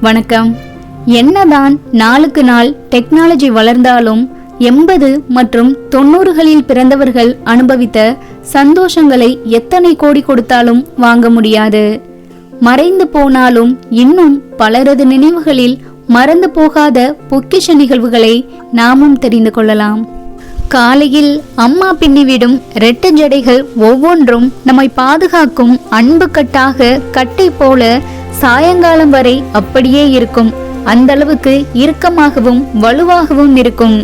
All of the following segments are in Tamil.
வணக்கம். என்னதான் நாளுக்கு நாள் டெக்னாலஜி வளர்ந்தாலும் 80 மற்றும் 90களில் பிறந்தவர்கள் அனுபவித்த சந்தோஷங்களை எத்தனை கோடி கொடுத்தாலும் வாங்க முடியாது. மறைந்து போனாலும் இன்னும் பலரது நினைவுகளில் மறந்து போகாத பொக்கிஷ நிகழ்வுகளை நாமும் தெரிந்து கொள்ளலாம். காலையில் அம்மா பின்னிவிடும் ரெட்டை ஜடைகள் ஒவ்வொன்றும் நம்மை பாதுகாக்கும் அன்பு கட்டாக கட்டை போல சாயங்காலம் வரை அப்படியே இருக்கும். அந்த அளவுக்கு இறுக்கமாகவும் வலுவாகவும் இருக்கும்.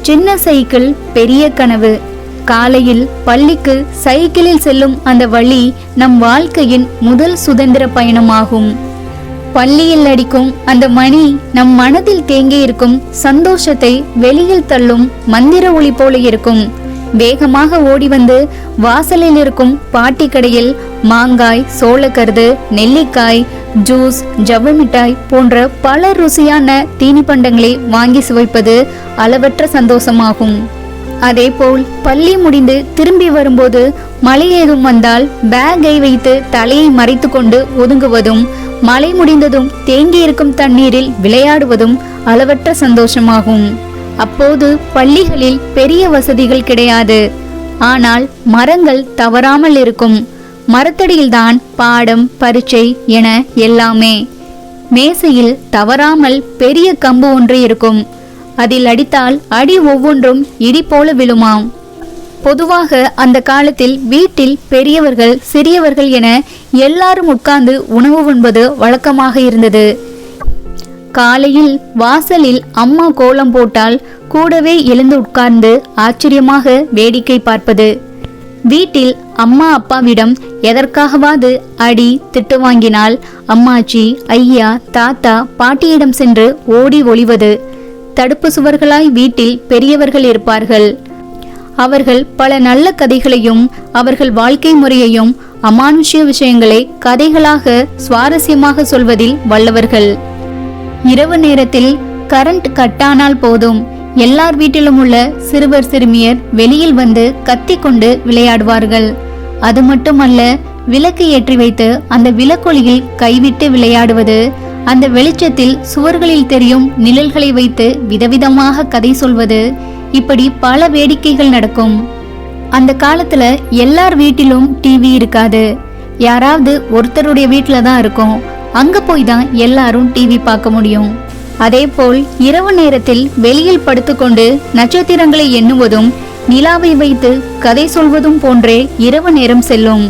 சின்ன சைக்கிள் பெரிய கனவு. காலையில் பள்ளிக்கு சைக்கிளில் செல்லும் அந்த வழி நம் வாழ்க்கையின் முதல் சுதந்திர பயணமாகும். பள்ளியில் அடிக்கும் அந்த மணி நம் மனதில் தேங்கி இருக்கும் சந்தோஷத்தை வெளியில் தள்ளும் மந்திர ஒளி போல இருக்கும். வேகமாக ஓடி வந்து வாசலில் இருக்கும் பாட்டி கடையில் மாங்காய், சோளக்கருது, நெல்லிக்காய், ஜூஸ், ஜவ்வு மிட்டாய் போன்ற பல ருசியான தீனி பண்டங்களை வாங்கி சுவைப்பது அளவற்ற சந்தோஷமாகும். அதேபோல் பள்ளி முடிந்து திரும்பி வரும்போது மழை ஏதும் வந்தால் பேக்கை வைத்து தலையை மறைத்து கொண்டு ஒதுங்குவதும், மழை முடிந்ததும் தேங்கி இருக்கும் தண்ணீரில் விளையாடுவதும் அளவற்ற சந்தோஷமாகும். அப்போது பள்ளிகளில் பெரிய வசதிகள் கிடையாது. ஆனால் மரங்கள் தவறாமல் இருக்கும். மரத்தடியில்தான் பாடம், பரீட்சை என எல்லாமே. மேசையில் தவறாமல் பெரிய கம்பு ஒன்று இருக்கும். அதில் அடித்தால் அடி ஒவ்வொன்றும் இடி போல விழுமாம். பொதுவாக அந்த காலத்தில் வீட்டில் பெரியவர்கள், சிறியவர்கள் என எல்லாரும் உட்கார்ந்து உணவு உண்பது வழக்கமாக இருந்தது. காலையில் வாசலில் அம்மா கோலம் போட்டால் கூடவே எழுந்து உட்கார்ந்து ஆச்சரியமாக வேடிக்கை பார்ப்பது. வீட்டில் அம்மா அப்பாவிடம் எதற்காகவாது அடி திட்டு வாங்கினால் அம்மாச்சி, ஐயா, தாத்தா, பாட்டியிடம் சென்று ஓடி ஒளிவது. தடுப்பு சுவர்களாய் வீட்டில் பெரியவர்கள் இருப்பார்கள். அவர்கள் பல நல்ல கதைகளையும் அவர்கள் வாழ்க்கை முறையையும் அமானுஷ்ய விஷயங்களை கதைகளாக சுவாரஸ்யமாக சொல்வதில் வல்லவர்கள். இரவு நேரத்தில் கரண்ட் கட்டானால் போதும், எல்லார் வீட்டிலும் உள்ள சிறுவர் சிறுமியர் வெளியில் வந்து கத்தி கொண்டு விளையாடுவார்கள். அது மட்டுமல்ல, விளக்கு ஏற்றி வைத்து அந்த விளக்கொளியில் கைவிட்டு விளையாடுவது, அந்த வெளிச்சத்தில் சுவர்களில் தெரியும் நிழல்களை வைத்து விதவிதமாக கதை சொல்வது, இப்படி பல வேடிக்கைகள் நடக்கும். அந்த காலத்துல எல்லார் வீட்டிலும் டிவி இருக்காது. யாராவது ஒருத்தருடைய வீட்டில தான் இருக்கும். அங்க போய் தான் எல்லாரும் டிவி பார்க்க முடியும். அதே போல் இரவு நேரத்தில் வெளியில் படுத்துக்கொண்டு நட்சத்திரங்களை எண்ணுவதும், நிலாவை வைத்து கதை சொல்வதும் போன்றே இரவு நேரம் செல்லும்.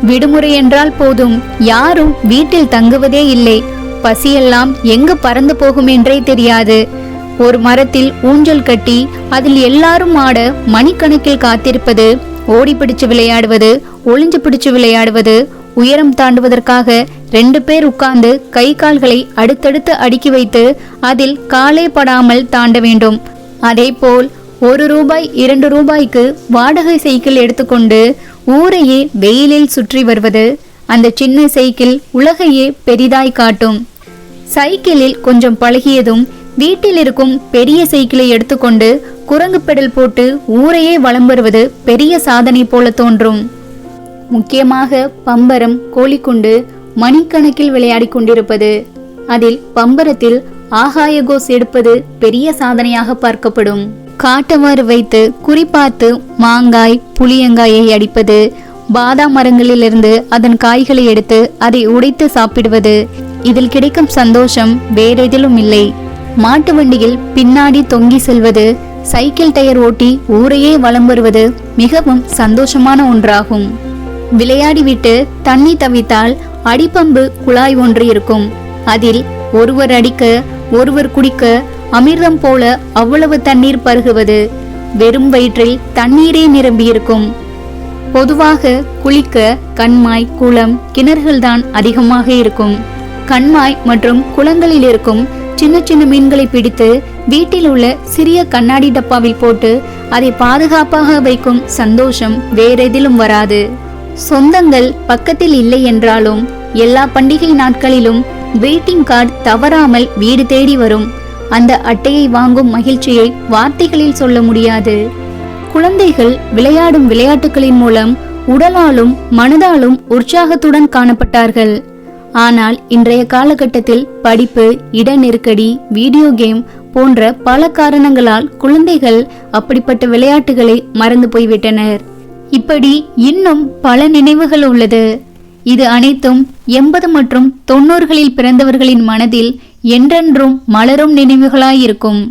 விடுமுறை என்றால் போதும், யாரும் வீட்டில் தங்குவதே இல்லை. பசியெல்லாம் எங்கு பறந்து போகும் என்றே தெரியாது. ஒரு மரத்தில் ஊஞ்சல் கட்டி அதில் எல்லாரும் ஆட மணிக்கணக்கில் காத்திருப்பது, ஓடி பிடிச்சு விளையாடுவது, ஒளிஞ்சு பிடிச்சு விளையாடுவது, உயரம் தாண்டுவதற்காக 2 பேர் உட்கார்ந்து கை கால்களை அடுத்தடுத்து அடுக்கி வைத்து அதில் காலே படாமல் தாண்ட வேண்டும். அதே போல் 1 ரூபாய் 2 ரூபாய்க்கு வாடகை சைக்கிள் எடுத்துக்கொண்டு ஊரையே வெயிலில் சுற்றி வருவது. அந்த சின்ன சைக்கிள் உலகையே பெரிதாய் காட்டும். சைக்கிளில் கொஞ்சம் பழகியதும் வீட்டில் இருக்கும் பெரிய சைக்கிளை எடுத்துக்கொண்டு குரங்கு பெடல் போட்டு ஊரையே வலம் வருவது பெரிய சாதனை போல தோன்றும். முக்கியமாக பம்பரம், கோழிக்குண்டு மணிக்கணக்கில் விளையாடி கொண்டிருப்பது. அதில் பம்பரத்தில் ஆகாய கோஸ் எடுப்பது பெரிய சாதனையாக பார்க்கப்படும். காட்டவாறு வைத்து குறிப்பார்த்து மாங்காய், புளியங்காயை அடிப்பது, பாதாம் மரங்களிலிருந்து அதன் காய்களை எடுத்து அதை உடைத்து சாப்பிடுவது, இதில் கிடைக்கும் சந்தோஷம் வேறெதிலும் இல்லை. மாட்டு வண்டியில் பின்னாடி தொங்கி செல்வது, சைக்கிள் டயர் ஓட்டி ஊரையே வலம் வருவது மிகவும் சந்தோஷமான ஒன்றாகும். விளையாடிவிட்டு தண்ணி தவித்தால் அடிப்பம்பு குழாய் ஒன்று இருக்கும். அதில் ஒருவர் அடிக்க ஒருவர் குடிக்க அமிர்தம் போல அவ்வளவு தண்ணீர் பருகுவது. வெறும் வயிற்றில் தண்ணீரே நிரம்பியிருக்கும். பொதுவாக குளிக்க கண்மாய், குளம், கிணறுகள்தான் அதிகமாக இருக்கும். கண்மாய் மற்றும் குளங்களில் இருக்கும் சின்ன சின்ன மீன்களை பிடித்து வீட்டில் உள்ள சிறிய கண்ணாடி டப்பாவில் போட்டு அதை பாதுகாப்பாக வைக்கும் சந்தோஷம் வேறெதிலும் வராது. சொந்தங்கள் பக்கத்தில் இல்லை என்றாலும் எல்லா பண்டிகை நாட்களிலும் கிரீட்டிங் கார்டு தவறாமல் வீடு தேடி வரும். அந்த அட்டையை வாங்கும் மகிழ்ச்சியை வார்த்தைகளில் சொல்ல முடியாது. குழந்தைகள் விளையாடும் விளையாட்டுகளின் மூலம் உடலாலும் மனதாலும் உற்சாகத்துடன் காணப்பட்டார்கள். ஆனால் இன்றைய காலகட்டத்தில் படிப்பு, இட நெருக்கடி, வீடியோ கேம் போன்ற பல காரணங்களால் குழந்தைகள் அப்படிப்பட்ட விளையாட்டுகளை மறந்து போய்விட்டனர். இப்படி இன்னும் பல நினைவுகள் உள்ளது. இது அனைத்தும் 80 மற்றும் 90களில் பிறந்தவர்களின் மனதில் என்றென்றும் மலரும் நினைவுகளாயிருக்கும்.